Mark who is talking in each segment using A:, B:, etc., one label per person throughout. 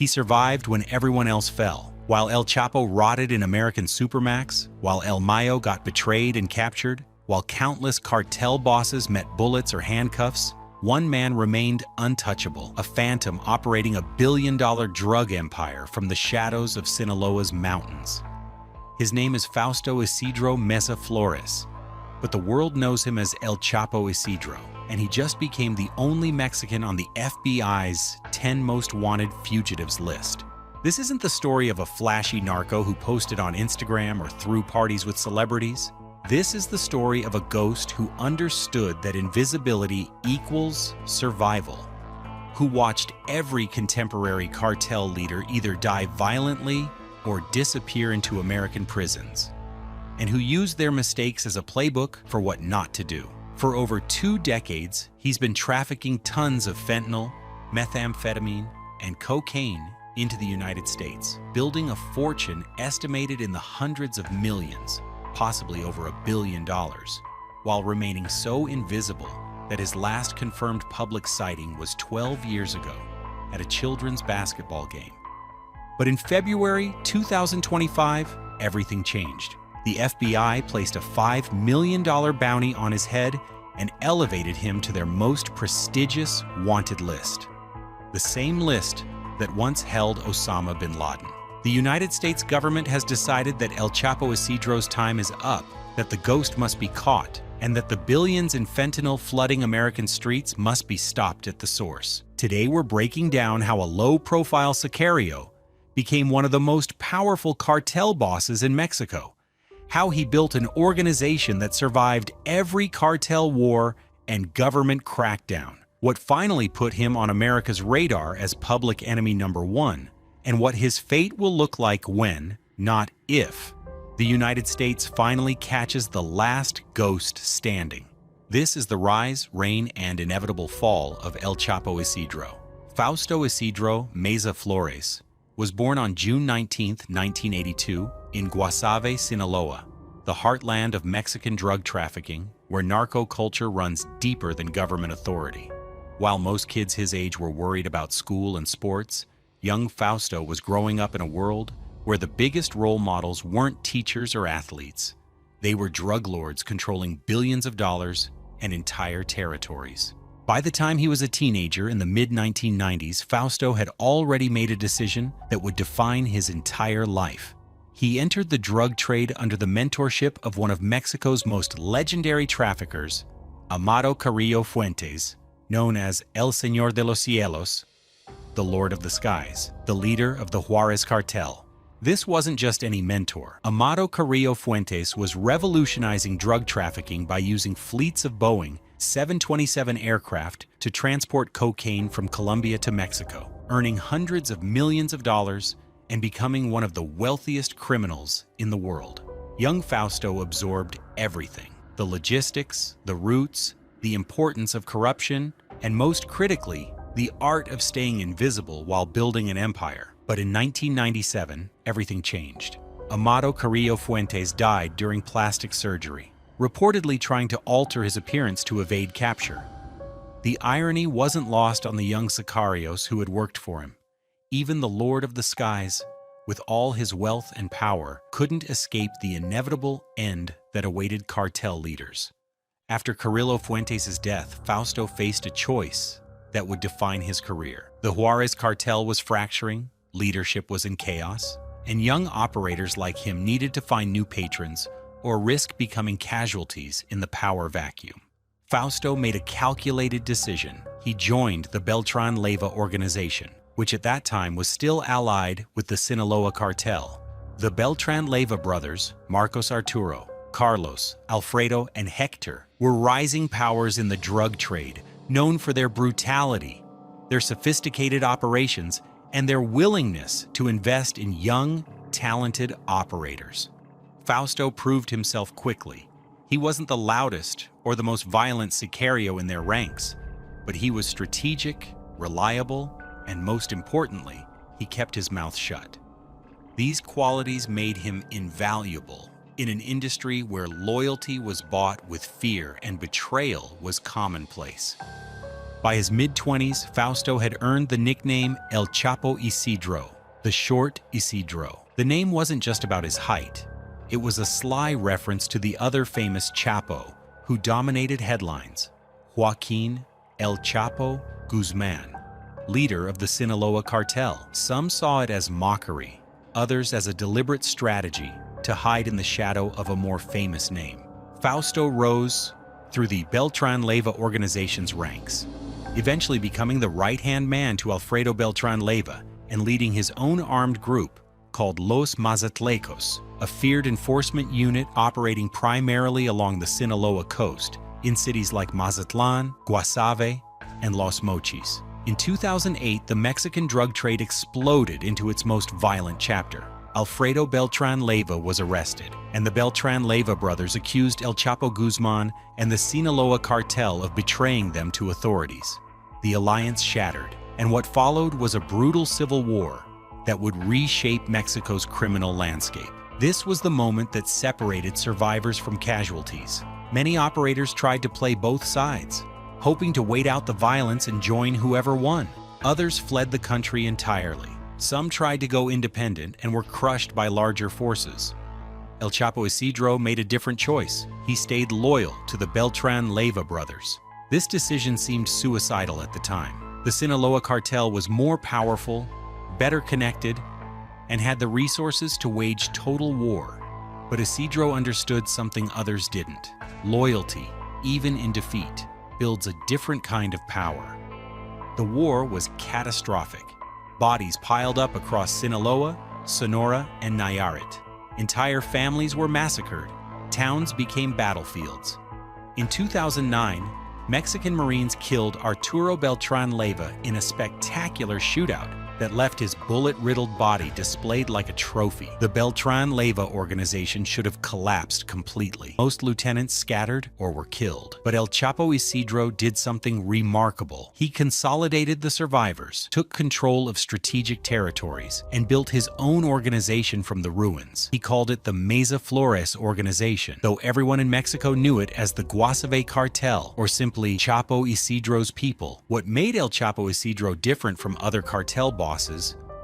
A: He survived when everyone else fell. While El Chapo rotted in American supermax, while El Mayo got betrayed and captured, while countless cartel bosses met bullets or handcuffs, one man remained untouchable, a phantom operating a billion-dollar drug empire from the shadows of Sinaloa's mountains. His name is Fausto Isidro Meza Flores, but the world knows him as El Chapo Isidro, and he just became the only Mexican on the FBI's 10 most wanted fugitives list. This isn't the story of a flashy narco who posted on Instagram or threw parties with celebrities. This is the story of a ghost who understood that invisibility equals survival, who watched every contemporary cartel leader either die violently or disappear into American prisons, and who used their mistakes as a playbook for what not to do. For over 2 decades, he's been trafficking tons of fentanyl, methamphetamine, and cocaine into the United States, building a fortune estimated in the hundreds of millions, possibly over $1 billion, while remaining so invisible that his last confirmed public sighting was 12 years ago at a children's basketball game. But in February 2025, everything changed. The FBI placed a $5 million bounty on his head and elevated him to their most prestigious wanted list, the same list that once held Osama bin Laden. The United States government has decided that El Chapo Isidro's time is up, that the ghost must be caught, and that the billions in fentanyl flooding American streets must be stopped at the source. Today we're breaking down how a low-profile sicario became one of the most powerful cartel bosses in Mexico, how he built an organization that survived every cartel war and government crackdown, what finally put him on America's radar as public enemy number 1, and what his fate will look like when, not if, the United States finally catches the last ghost standing. This is the rise, reign, and inevitable fall of El Chapo Isidro. Fausto Isidro Meza Flores was born on June 19, 1982, in Guasave, Sinaloa, the heartland of Mexican drug trafficking, where narco culture runs deeper than government authority. While most kids his age were worried about school and sports, young Fausto was growing up in a world where the biggest role models weren't teachers or athletes. They were drug lords controlling billions of dollars and entire territories. By the time he was a teenager in the mid-1990s, Fausto had already made a decision that would define his entire life. He entered the drug trade under the mentorship of one of Mexico's most legendary traffickers, Amado Carrillo Fuentes, known as El Señor de los Cielos, the Lord of the Skies, the leader of the Juarez Cartel. This wasn't just any mentor. Amado Carrillo Fuentes was revolutionizing drug trafficking by using fleets of Boeing 727 aircraft to transport cocaine from Colombia to Mexico, earning hundreds of millions of dollars and becoming one of the wealthiest criminals in the world. Young Fausto absorbed everything: the logistics, the routes, the importance of corruption, and most critically, the art of staying invisible while building an empire. But in 1997, everything changed. Amado Carrillo Fuentes died during plastic surgery, reportedly trying to alter his appearance to evade capture. The irony wasn't lost on the young sicarios who had worked for him. Even the Lord of the Skies, with all his wealth and power, couldn't escape the inevitable end that awaited cartel leaders. After Carrillo Fuentes' death, Fausto faced a choice that would define his career. The Juarez cartel was fracturing, leadership was in chaos, and young operators like him needed to find new patrons or risk becoming casualties in the power vacuum. Fausto made a calculated decision. He joined the Beltran Leyva organization, which at that time was still allied with the Sinaloa cartel. The Beltran Leyva brothers, Marcos Arturo, Carlos, Alfredo, and Hector, were rising powers in the drug trade, known for their brutality, their sophisticated operations, and their willingness to invest in young, talented operators. Fausto proved himself quickly. He wasn't the loudest or the most violent sicario in their ranks, but he was strategic, reliable, and most importantly, he kept his mouth shut. These qualities made him invaluable in an industry where loyalty was bought with fear and betrayal was commonplace. By his mid-20s, Fausto had earned the nickname El Chapo Isidro, the short Isidro. The name wasn't just about his height. It was a sly reference to the other famous Chapo who dominated headlines, Joaquin El Chapo Guzman, leader of the Sinaloa Cartel. Some saw it as mockery, others as a deliberate strategy to hide in the shadow of a more famous name. Fausto rose through the Beltran Leyva organization's ranks, eventually becoming the right-hand man to Alfredo Beltran Leyva and leading his own armed group called Los Mazatlecos, a feared enforcement unit operating primarily along the Sinaloa coast in cities like Mazatlan, Guasave, and Los Mochis. In 2008, the Mexican drug trade exploded into its most violent chapter. Alfredo Beltran Leyva was arrested, and the Beltran Leyva brothers accused El Chapo Guzman and the Sinaloa cartel of betraying them to authorities. The alliance shattered, and what followed was a brutal civil war that would reshape Mexico's criminal landscape. This was the moment that separated survivors from casualties. Many operators tried to play both sides, hoping to wait out the violence and join whoever won. Others fled the country entirely. Some tried to go independent and were crushed by larger forces. El Chapo Isidro made a different choice. He stayed loyal to the Beltran Leyva brothers. This decision seemed suicidal at the time. The Sinaloa cartel was more powerful, better connected, and had the resources to wage total war. But Isidro understood something others didn't. Loyalty, even in defeat, builds a different kind of power. The war was catastrophic. Bodies piled up across Sinaloa, Sonora, and Nayarit. Entire families were massacred. Towns became battlefields. In 2009, Mexican Marines killed Arturo Beltran Leyva in a spectacular shootout that left his bullet-riddled body displayed like a trophy. The Beltran Leyva organization should have collapsed completely. Most lieutenants scattered or were killed. But El Chapo Isidro did something remarkable. He consolidated the survivors, took control of strategic territories, and built his own organization from the ruins. He called it the Mesa Flores organization, though everyone in Mexico knew it as the Guasave Cartel, or simply Chapo Isidro's people. What made El Chapo Isidro different from other cartel bosses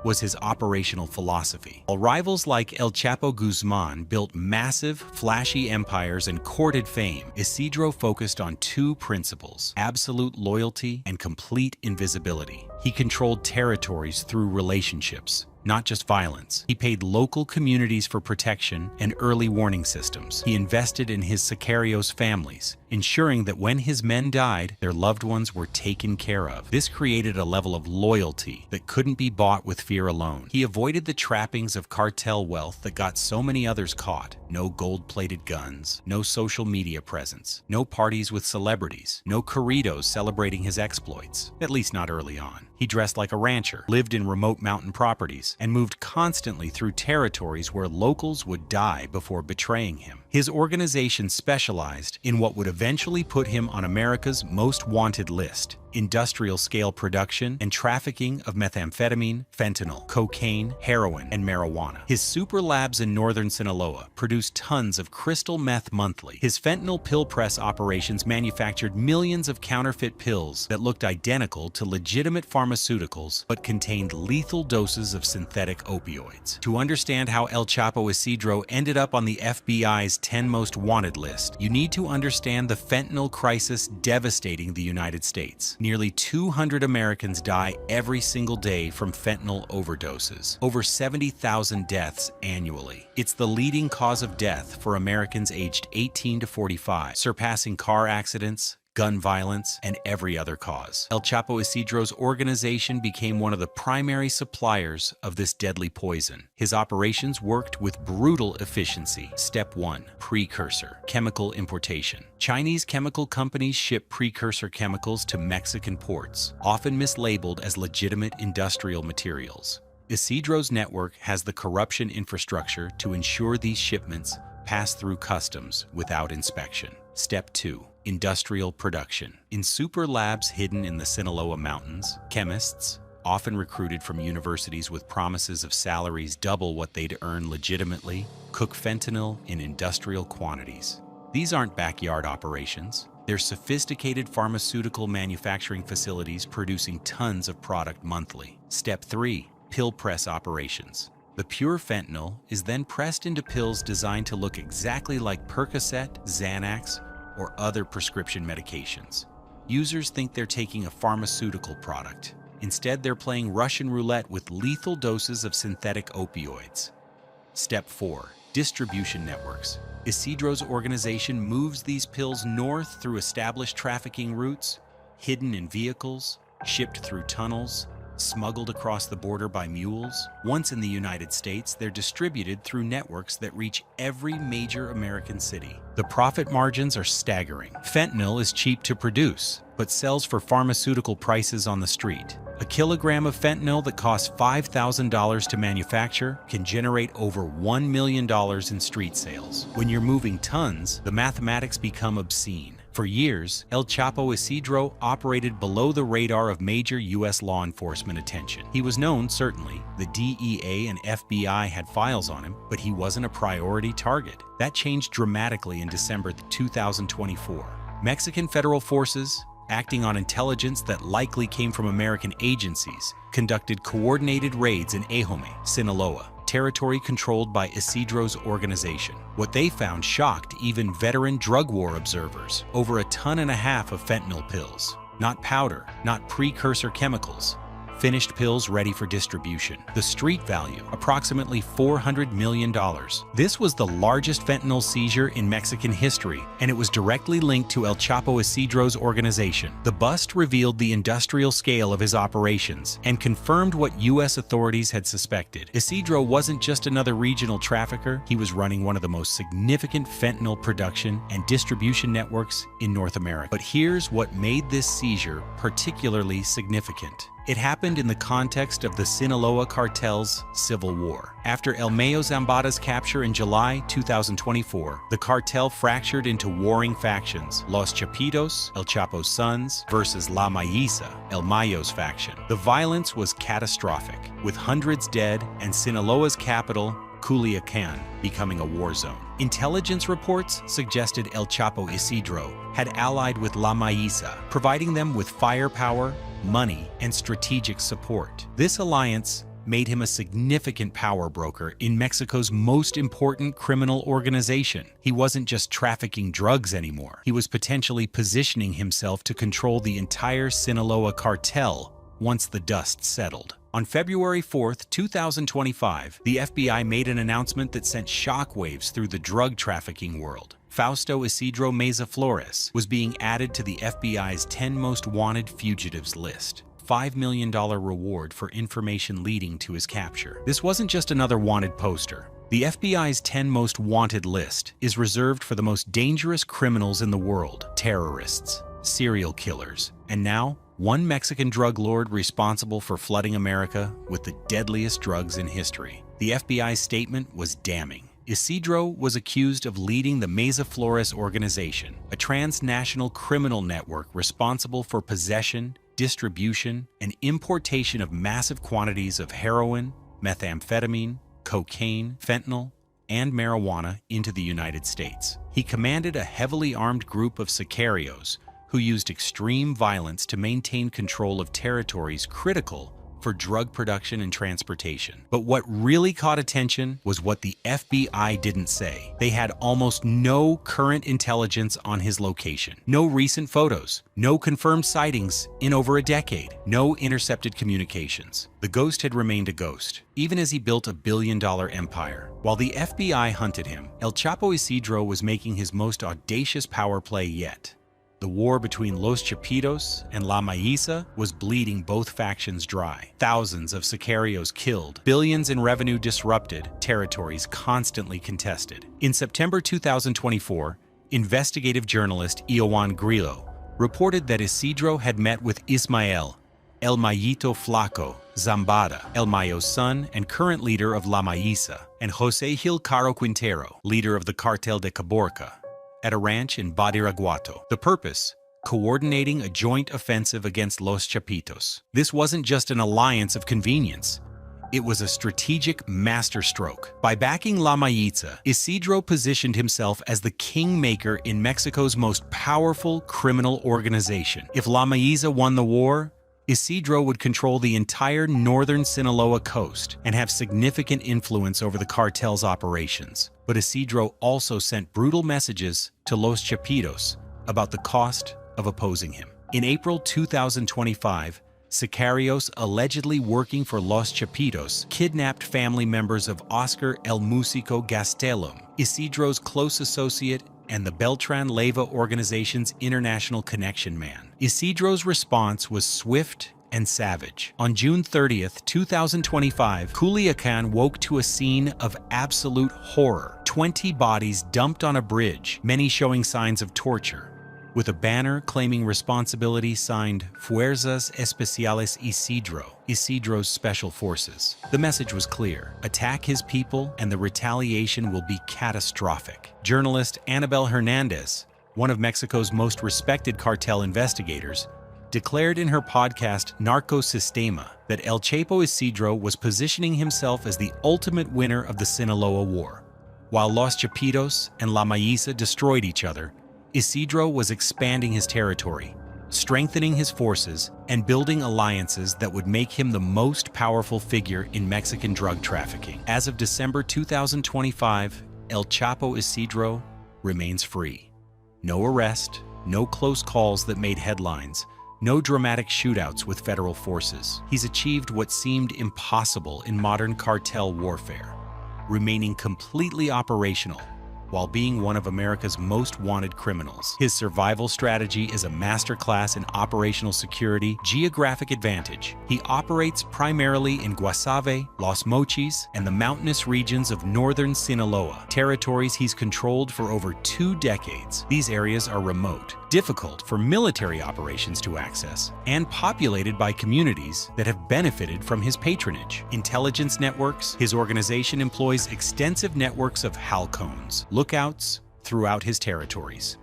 A: was his operational philosophy. While rivals like El Chapo Guzman built massive, flashy empires and courted fame, Isidro focused on two principles: absolute loyalty and complete invisibility. He controlled territories through relationships, not just violence. He paid local communities for protection and early warning systems. He invested in his sicarios' families, ensuring that when his men died, their loved ones were taken care of. This created a level of loyalty that couldn't be bought with fear alone. He avoided the trappings of cartel wealth that got so many others caught. No gold-plated guns, no social media presence, no parties with celebrities, no corridos celebrating his exploits, at least not early on. He dressed like a rancher, lived in remote mountain properties, and moved constantly through territories where locals would die before betraying him. His organization specialized in what would eventually put him on America's most wanted list: industrial-scale production and trafficking of methamphetamine, fentanyl, cocaine, heroin, and marijuana. His super labs in northern Sinaloa produced tons of crystal meth monthly. His fentanyl pill press operations manufactured millions of counterfeit pills that looked identical to legitimate pharmaceuticals but contained lethal doses of synthetic opioids. To understand how El Chapo Isidro ended up on the FBI's 10 most wanted list, you need to understand the fentanyl crisis devastating the United States. Nearly 200 Americans die every single day from fentanyl overdoses. Over 70,000 deaths annually. It's the leading cause of death for Americans aged 18 to 45, surpassing car accidents, gun violence, and every other cause. El Chapo Isidro's organization became one of the primary suppliers of this deadly poison. His operations worked with brutal efficiency. Step 1. Precursor. Chemical importation. Chinese chemical companies ship precursor chemicals to Mexican ports, often mislabeled as legitimate industrial materials. Isidro's network has the corruption infrastructure to ensure these shipments pass through customs without inspection. Step 2. Industrial production. In super labs hidden in the Sinaloa Mountains, chemists, often recruited from universities with promises of salaries double what they'd earn legitimately, cook fentanyl in industrial quantities. These aren't backyard operations. They're sophisticated pharmaceutical manufacturing facilities producing tons of product monthly. Step 3. Pill press operations. The pure fentanyl is then pressed into pills designed to look exactly like Percocet, Xanax, or other prescription medications. Users think they're taking a pharmaceutical product. Instead, they're playing Russian roulette with lethal doses of synthetic opioids. Step 4. Distribution networks. Isidro's organization moves these pills north through established trafficking routes, hidden in vehicles, shipped through tunnels, smuggled across the border by mules. Once in the United States, they're distributed through networks that reach every major American city. The profit margins are staggering. Fentanyl is cheap to produce, but sells for pharmaceutical prices on the street. A kilogram of fentanyl that costs $5,000 to manufacture can generate over $1 million in street sales. When you're moving tons, the mathematics become obscene. For years, El Chapo Isidro operated below the radar of major U.S. law enforcement attention. He was known, certainly. The DEA and FBI had files on him, but he wasn't a priority target. That changed dramatically in December 2024. Mexican federal forces, acting on intelligence that likely came from American agencies, conducted coordinated raids in Ehome, Sinaloa, territory controlled by Isidro's organization. What they found shocked even veteran drug war observers. Over 1.5 tons of fentanyl pills. Not powder, not precursor chemicals. Finished pills ready for distribution. The street value, approximately $400 million. This was the largest fentanyl seizure in Mexican history, and it was directly linked to El Chapo Isidro's organization. The bust revealed the industrial scale of his operations and confirmed what U.S. authorities had suspected. Isidro wasn't just another regional trafficker, he was running one of the most significant fentanyl production and distribution networks in North America. But here's what made this seizure particularly significant. It happened in the context of the Sinaloa Cartel's civil war. After El Mayo Zambada's capture in July 2024, the cartel fractured into warring factions: Los Chapitos, El Chapo's sons, versus La Mayiza, El Mayo's faction. The violence was catastrophic, with hundreds dead and Sinaloa's capital, Culiacan, becoming a war zone. Intelligence reports suggested El Chapo Isidro had allied with La Mayiza, providing them with firepower, money, and strategic support. This alliance made him a significant power broker in Mexico's most important criminal organization. He wasn't just trafficking drugs anymore. He was potentially positioning himself to control the entire Sinaloa cartel once the dust settled. On February 4, 2025, the FBI made an announcement that sent shockwaves through the drug trafficking world. Fausto Isidro Meza Flores was being added to the FBI's 10 most wanted fugitives list. $5 million reward for information leading to his capture. This wasn't just another wanted poster. The FBI's 10 most wanted list is reserved for the most dangerous criminals in the world: terrorists, serial killers, and now, one Mexican drug lord responsible for flooding America with the deadliest drugs in history. The FBI's statement was damning. Isidro was accused of leading the Meza Flores organization, a transnational criminal network responsible for possession, distribution, and importation of massive quantities of heroin, methamphetamine, cocaine, fentanyl, and marijuana into the United States. He commanded a heavily armed group of sicarios who used extreme violence to maintain control of territories critical for drug production and transportation. But what really caught attention was what the FBI didn't say. They had almost no current intelligence on his location. No recent photos, no confirmed sightings in over a decade, no intercepted communications. The ghost had remained a ghost, even as he built a billion-dollar empire. While the FBI hunted him, El Chapo Isidro was making his most audacious power play yet. The war between Los Chapitos and La Mayiza was bleeding both factions dry. Thousands of sicarios killed, billions in revenue disrupted, territories constantly contested. In September 2024, investigative journalist Ioan Grillo reported that Isidro had met with Ismael, El Mayito Flaco, Zambada, El Mayo's son and current leader of La Mayiza, and José Gil Caro Quintero, leader of the Cartel de Caborca, at a ranch in Badiraguato. The purpose? Coordinating a joint offensive against Los Chapitos. This wasn't just an alliance of convenience. It was a strategic masterstroke. By backing La Mayotte, Isidro positioned himself as the kingmaker in Mexico's most powerful criminal organization. If La Mayotte won the war, Isidro would control the entire northern Sinaloa coast and have significant influence over the cartel's operations. But Isidro also sent brutal messages to Los Chapitos about the cost of opposing him. In April 2025, sicarios allegedly working for Los Chapitos kidnapped family members of Oscar El Músico Gastelum, Isidro's close associate and the Beltran Leyva organization's international connection man. Isidro's response was swift and savage. On June 30th, 2025, Culiacan woke to a scene of absolute horror. 20 bodies dumped on a bridge, many showing signs of torture, with a banner claiming responsibility signed Fuerzas Especiales Isidro, Isidro's Special Forces. The message was clear: attack his people and the retaliation will be catastrophic. Journalist Anabel Hernandez, one of Mexico's most respected cartel investigators, declared in her podcast Narcosistema that El Chapo Isidro was positioning himself as the ultimate winner of the Sinaloa War. While Los Chapitos and La Mayotte destroyed each other, Isidro was expanding his territory, strengthening his forces, and building alliances that would make him the most powerful figure in Mexican drug trafficking. As of December 2025, El Chapo Isidro remains free. No arrest, no close calls that made headlines, no dramatic shootouts with federal forces. He's achieved what seemed impossible in modern cartel warfare, remaining completely operational while being one of America's most wanted criminals. His survival strategy is a masterclass in operational security, geographic advantage. He operates primarily in Guasave, Los Mochis, and the mountainous regions of northern Sinaloa, territories he's controlled for over 2 decades. These areas are remote, difficult for military operations to access, and populated by communities that have benefited from his patronage. Intelligence networks: his organization employs extensive networks of halcones, lookouts, throughout his territories.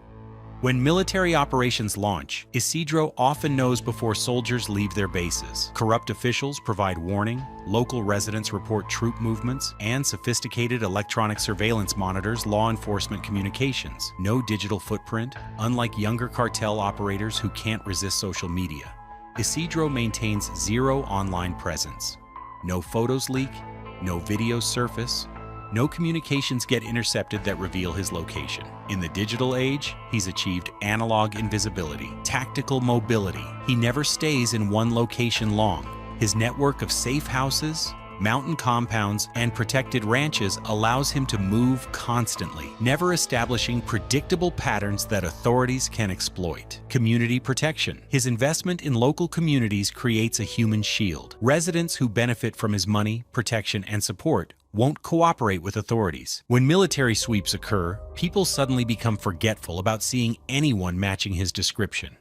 A: When military operations launch, Isidro often knows before soldiers leave their bases. Corrupt officials provide warning, local residents report troop movements, and sophisticated electronic surveillance monitors law enforcement communications. No digital footprint, unlike younger cartel operators who can't resist social media. Isidro maintains zero online presence. No photos leak, no videos surface, no communications get intercepted that reveal his location. In the digital age, he's achieved analog invisibility, tactical mobility. He never stays in one location long. His network of safe houses, mountain compounds, and protected ranches allows him to move constantly, never establishing predictable patterns that authorities can exploit. Community protection: his investment in local communities creates a human shield. Residents who benefit from his money, protection, and support won't cooperate with authorities. When military sweeps occur, people suddenly become forgetful about seeing anyone matching his description.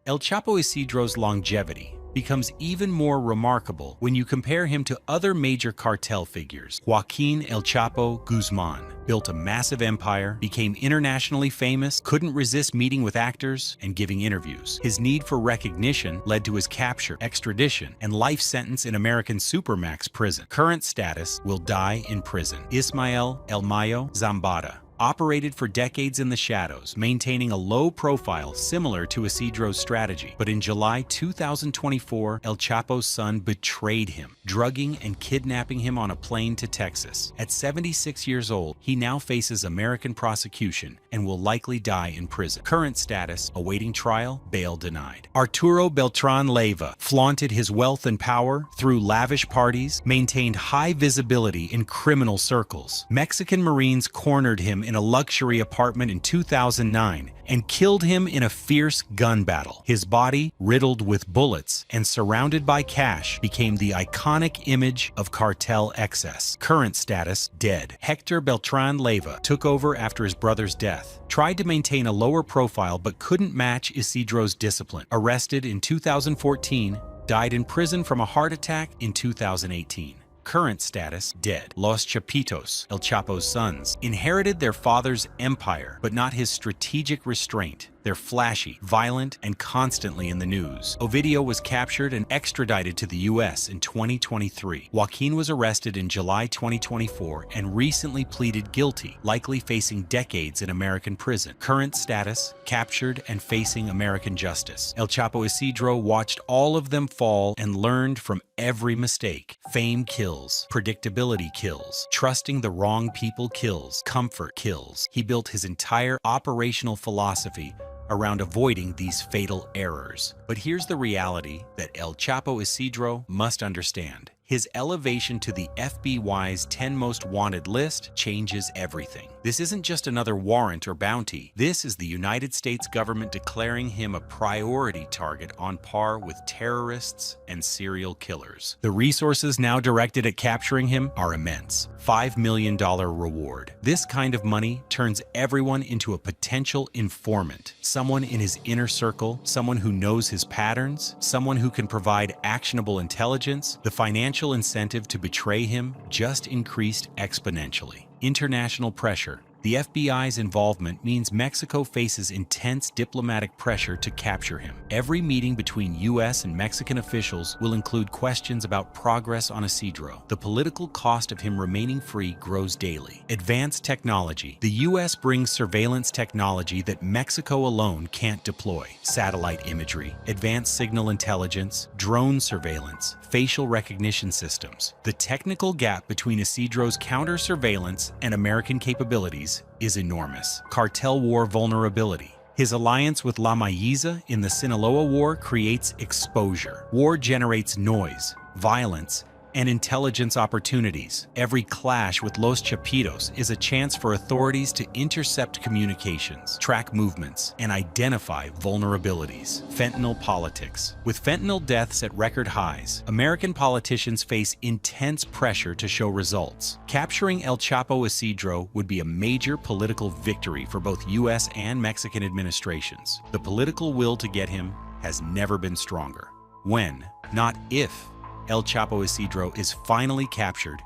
A: El Chapo Isidro's longevity becomes even more remarkable when you compare him to other major cartel figures. Joaquin El Chapo Guzman built a massive empire, became internationally famous, couldn't resist meeting with actors and giving interviews. His need for recognition led to his capture, extradition, and life sentence in American supermax prison. Current status: will die in prison. Ismael El Mayo Zambada operated for decades in the shadows, maintaining a low profile similar to Isidro's strategy. But in July 2024, El Chapo's son betrayed him, drugging and kidnapping him on a plane to Texas. At 76 years old, he now faces American prosecution and will likely die in prison. Current status: awaiting trial, bail denied. Arturo Beltran Leyva flaunted his wealth and power through lavish parties, maintained high visibility in criminal circles. Mexican Marines cornered him in a luxury apartment in 2009 and killed him in a fierce gun battle. His body, riddled with bullets and surrounded by cash, became the iconic image of cartel excess. Current status: dead. Hector Beltran Leyva took over after his brother's death, tried to maintain a lower profile but couldn't match Isidro's discipline. Arrested in 2014, died in prison from a heart attack in 2018. Current status: dead. Los Chapitos, El Chapo's sons, inherited their father's empire, but not his strategic restraint. They're flashy, violent, and constantly in the news. Ovidio was captured and extradited to the U.S. in 2023. Joaquin was arrested in July 2024 and recently pleaded guilty, likely facing decades in American prison. Current status: captured and facing American justice. El Chapo Isidro watched all of them fall and learned from every mistake. Fame kills. Predictability kills. Trusting the wrong people kills. Comfort kills. He built his entire operational philosophy around avoiding these fatal errors. But here's the reality that El Chapo Isidro must understand. His elevation to the FBI's 10 most wanted list changes everything. This isn't just another warrant or bounty. This is the United States government declaring him a priority target on par with terrorists and serial killers. The resources now directed at capturing him are immense. $5 million reward. This kind of money turns everyone into a potential informant. Someone in his inner circle, someone who knows his patterns, someone who can provide actionable intelligence. The financial incentive to betray him just increased exponentially. International pressure. The FBI's involvement means Mexico faces intense diplomatic pressure to capture him. Every meeting between U.S. and Mexican officials will include questions about progress on Isidro. The political cost of him remaining free grows daily. Advanced technology. The U.S. brings surveillance technology that Mexico alone can't deploy. Satellite imagery, advanced signal intelligence, drone surveillance, facial recognition systems. The technical gap between Isidro's counter-surveillance and American capabilities is enormous. Cartel war vulnerability. His alliance with La Mayiza in the Sinaloa War creates exposure. War generates noise, violence, and intelligence opportunities. Every clash with Los Chapitos is a chance for authorities to intercept communications, track movements, and identify vulnerabilities. Fentanyl politics. With fentanyl deaths at record highs, American politicians face intense pressure to show results. Capturing El Chapo Isidro would be a major political victory for both U.S. and Mexican administrations. The political will to get him has never been stronger. When, not if, El Chapo Isidro is finally captured,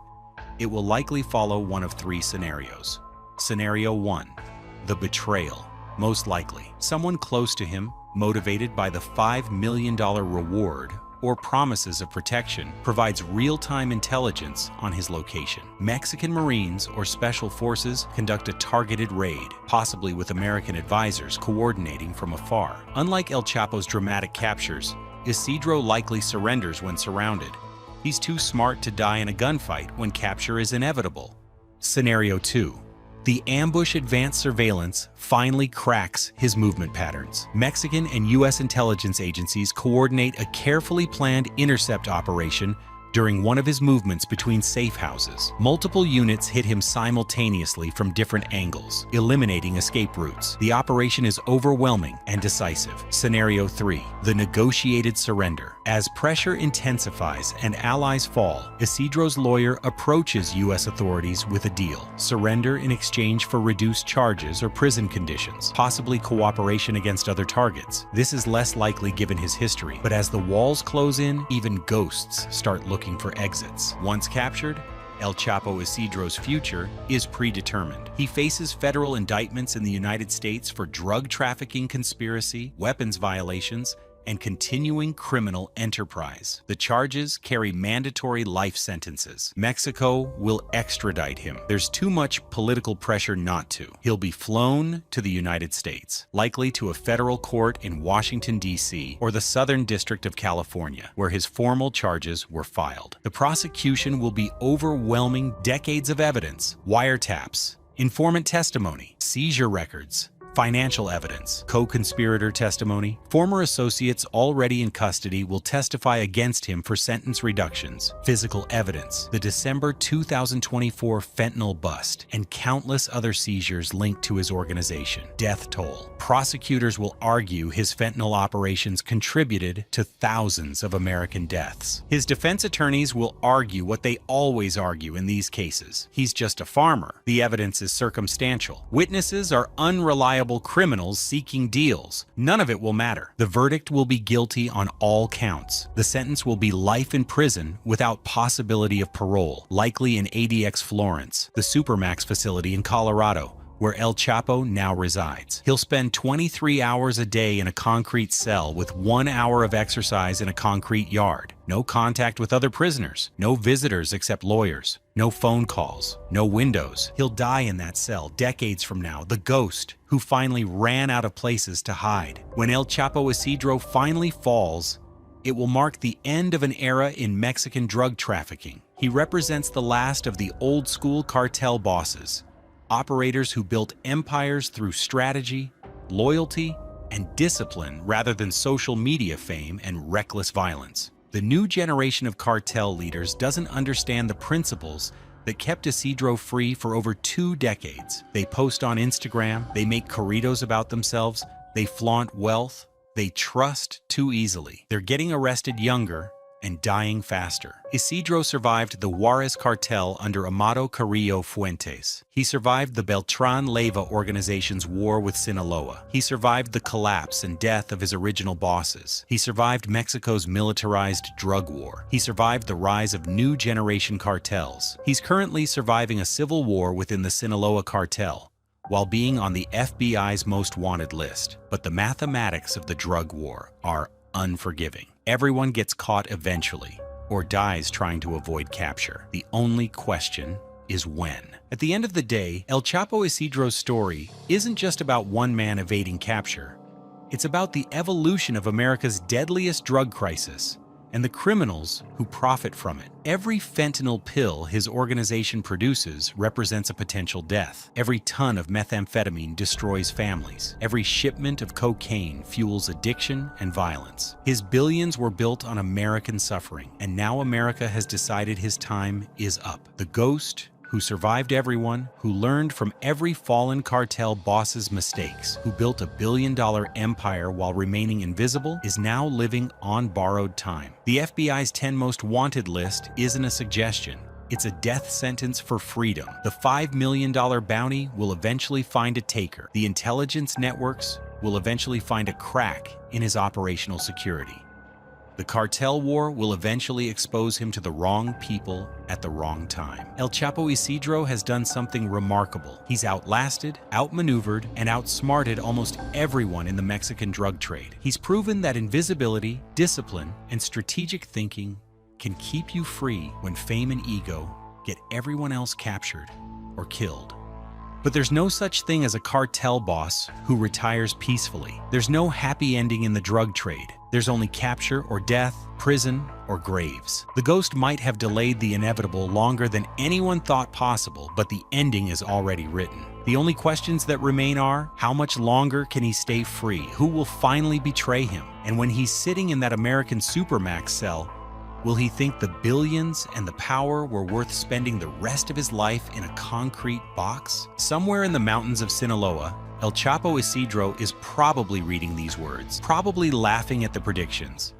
A: it will likely follow one of three scenarios. Scenario 1. The betrayal. Most likely, someone close to him, motivated by the $5 million reward or promises of protection, provides real-time intelligence on his location. Mexican Marines or Special Forces conduct a targeted raid, possibly with American advisors coordinating from afar. Unlike El Chapo's dramatic captures, Isidro likely surrenders when surrounded. He's too smart to die in a gunfight when capture is inevitable. Scenario 2. The ambush advanced surveillance finally cracks his movement patterns. Mexican and U.S. intelligence agencies coordinate a carefully planned intercept operation during one of his movements between safe houses. Multiple units hit him simultaneously from different angles, eliminating escape routes. The operation is overwhelming and decisive. Scenario 3. The negotiated surrender. As pressure intensifies and allies fall, Isidro's lawyer approaches U.S. authorities with a deal. Surrender in exchange for reduced charges or prison conditions, possibly cooperation against other targets. This is less likely given his history, but as the walls close in, even ghosts start looking for exits. Once captured, El Chapo Isidro's future is predetermined. He faces federal indictments in the United States for drug trafficking conspiracy, weapons violations, and continuing criminal enterprise. The charges carry mandatory life sentences. Mexico will extradite him. There's too much political pressure not to. He'll be flown to the United States, likely to a federal court in Washington, D.C., or the Southern District of California, where his formal charges were filed. The prosecution will be overwhelming decades of evidence, wiretaps, informant testimony, seizure records, financial evidence, co-conspirator testimony. Former associates already in custody will testify against him for sentence reductions, physical evidence, the December 2024 fentanyl bust, and countless other seizures linked to his organization. Death toll. Prosecutors will argue his fentanyl operations contributed to thousands of American deaths. His defense attorneys will argue what they always argue in these cases. He's just a farmer. The evidence is circumstantial. Witnesses are unreliable criminals seeking deals. None of it will matter. The verdict will be guilty on all counts. The sentence will be life in prison without possibility of parole, likely in ADX Florence, the supermax facility in Colorado, where El Chapo now resides. He'll spend 23 hours a day in a concrete cell with 1 hour of exercise in a concrete yard. No contact with other prisoners, no visitors except lawyers, no phone calls, no windows. He'll die in that cell decades from now, the ghost who finally ran out of places to hide. When El Chapo Isidro finally falls, it will mark the end of an era in Mexican drug trafficking. He represents the last of the old-school cartel bosses, operators who built empires through strategy, loyalty, and discipline rather than social media fame and reckless violence. The new generation of cartel leaders doesn't understand the principles that kept Isidro free for over 2 decades. They post on Instagram, they make corridos about themselves, they flaunt wealth, they trust too easily. They're getting arrested younger and dying faster. Isidro survived the Juarez cartel under Amado Carrillo Fuentes. He survived the Beltran Leyva organization's war with Sinaloa. He survived the collapse and death of his original bosses. He survived Mexico's militarized drug war. He survived the rise of new generation cartels. He's currently surviving a civil war within the Sinaloa cartel, while being on the FBI's most wanted list. But the mathematics of the drug war are unforgiving. Everyone gets caught eventually, or dies trying to avoid capture. The only question is when. At the end of the day, El Chapo Isidro's story isn't just about one man evading capture. It's about the evolution of America's deadliest drug crisis and the criminals who profit from it. Every fentanyl pill his organization produces represents a potential death. Every ton of methamphetamine destroys families. Every shipment of cocaine fuels addiction and violence. His billions were built on American suffering, and now America has decided his time is up. The ghost who survived everyone, who learned from every fallen cartel boss's mistakes, who built a billion-dollar empire while remaining invisible, is now living on borrowed time. The FBI's 10 most wanted list isn't a suggestion. It's a death sentence for freedom. The $5 million bounty will eventually find a taker. The intelligence networks will eventually find a crack in his operational security. The cartel war will eventually expose him to the wrong people at the wrong time. El Chapo Isidro has done something remarkable. He's outlasted, outmaneuvered, and outsmarted almost everyone in the Mexican drug trade. He's proven that invisibility, discipline, and strategic thinking can keep you free when fame and ego get everyone else captured or killed. But there's no such thing as a cartel boss who retires peacefully. There's no happy ending in the drug trade. There's only capture or death, prison or graves. The ghost might have delayed the inevitable longer than anyone thought possible, but the ending is already written. The only questions that remain are, how much longer can he stay free? Who will finally betray him? And when he's sitting in that American supermax cell, will he think the billions and the power were worth spending the rest of his life in a concrete box? Somewhere in the mountains of Sinaloa, El Chapo Isidro is probably reading these words, probably laughing at the predictions,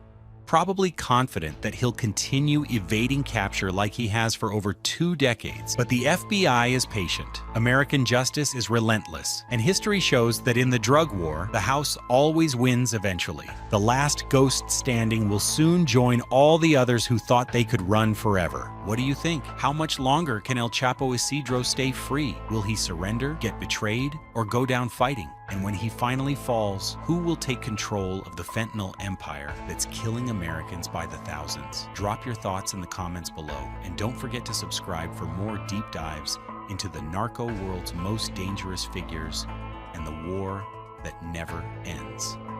A: probably confident that he'll continue evading capture like he has for over 2 decades. But the FBI is patient, American justice is relentless, and history shows that in the drug war, the House always wins eventually. The last ghost standing will soon join all the others who thought they could run forever. What do you think? How much longer can El Chapo Isidro stay free? Will he surrender, get betrayed, or go down fighting? And when he finally falls, who will take control of the fentanyl empire that's killing Americans by the thousands? Drop your thoughts in the comments below, and don't forget to subscribe for more deep dives into the narco world's most dangerous figures and the war that never ends.